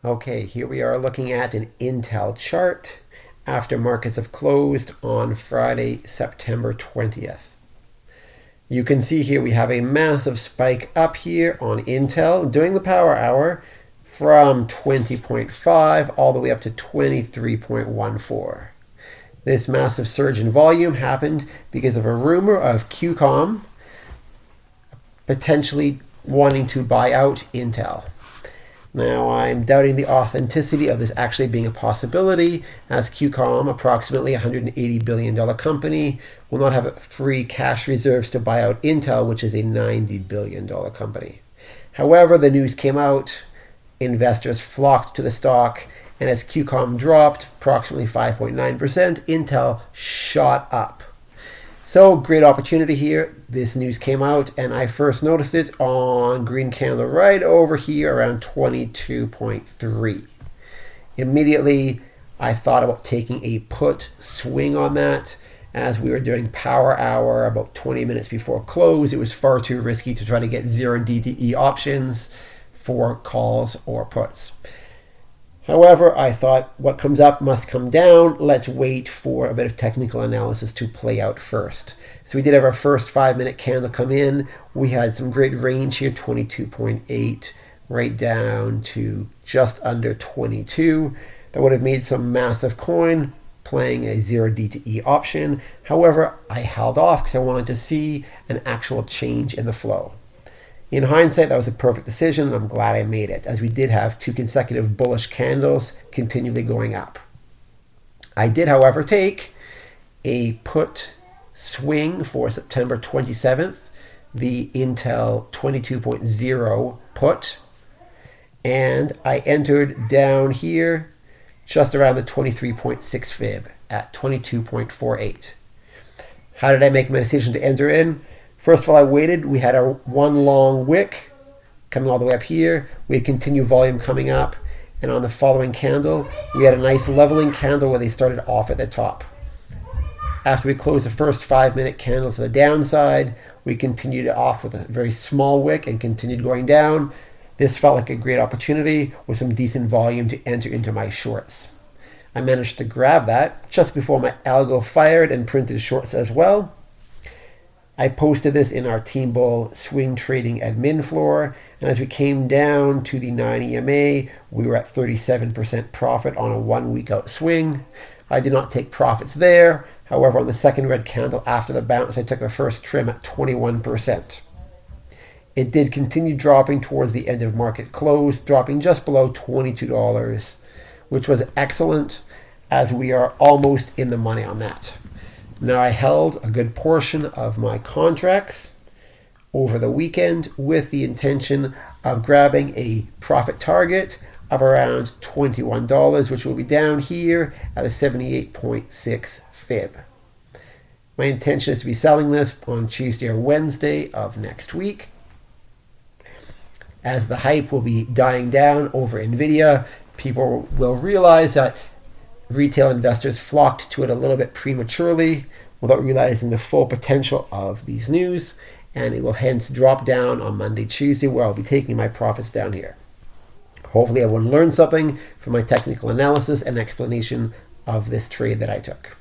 Okay, here we are looking at an Intel chart after markets have closed on Friday, September 20th. You can see here we have a massive spike up here on Intel during the power hour from 20.5 all the way up to 23.14. This massive surge in volume happened because of a rumor of QCOM potentially wanting to buy out Intel. Now, I'm doubting the authenticity of this actually being a possibility, as QCOM, approximately $180 billion company, will not have free cash reserves to buy out Intel, which is a $90 billion company. However, the news came out, investors flocked to the stock, and as QCOM dropped approximately 5.9%, Intel shot up. So, great opportunity here. This news came out, and I first noticed it on green candle right over here around 22.3. Immediately, I thought about taking a put swing on that. As we were doing power hour about 20 minutes before close, it was far too risky to try to get 0 DTE options for calls or puts. However, I thought what comes up must come down. Let's wait for a bit of technical analysis to play out first. So we did have our first 5-minute candle come in. We had some great range here, 22.8 right down to just under 22. That would have made some massive coin playing a 0 DTE option. However, I held off because I wanted to see an actual change in the flow. In hindsight, that was a perfect decision, and I'm glad I made it, as we did have 2 consecutive bullish candles continually going up. I did, however, take a put swing for September 27th, the Intel 22.0 put, and I entered down here just around the 23.6 fib at 22.48. How did I make my decision to enter in? First of all, I waited. We had our one long wick coming all the way up here. We had continued volume coming up. And on the following candle, we had a nice leveling candle where they started off at the top. After we closed the first 5-minute candle to the downside, we continued off with a very small wick and continued going down. This felt like a great opportunity with some decent volume to enter into my shorts. I managed to grab that just before my algo fired and printed shorts as well. I posted this in our Team Bull swing trading admin floor, and as we came down to the 9 EMA, we were at 37% profit on a 1-week out swing. I did not take profits there. However, on the second red candle after the bounce, I took a first trim at 21%. It did continue dropping towards the end of market close, dropping just below $22, which was excellent, as we are almost in the money on that. Now, I held a good portion of my contracts over the weekend with the intention of grabbing a profit target of around $21, which will be down here at a 78.6 fib. My intention is to be selling this on Tuesday or Wednesday of next week, as the hype will be dying down over NVIDIA. People will realize that retail investors flocked to it a little bit prematurely without realizing the full potential of these news, and it will hence drop down on Monday, Tuesday, where I'll be taking my profits down here. Hopefully everyone learned something from my technical analysis and explanation of this trade that I took.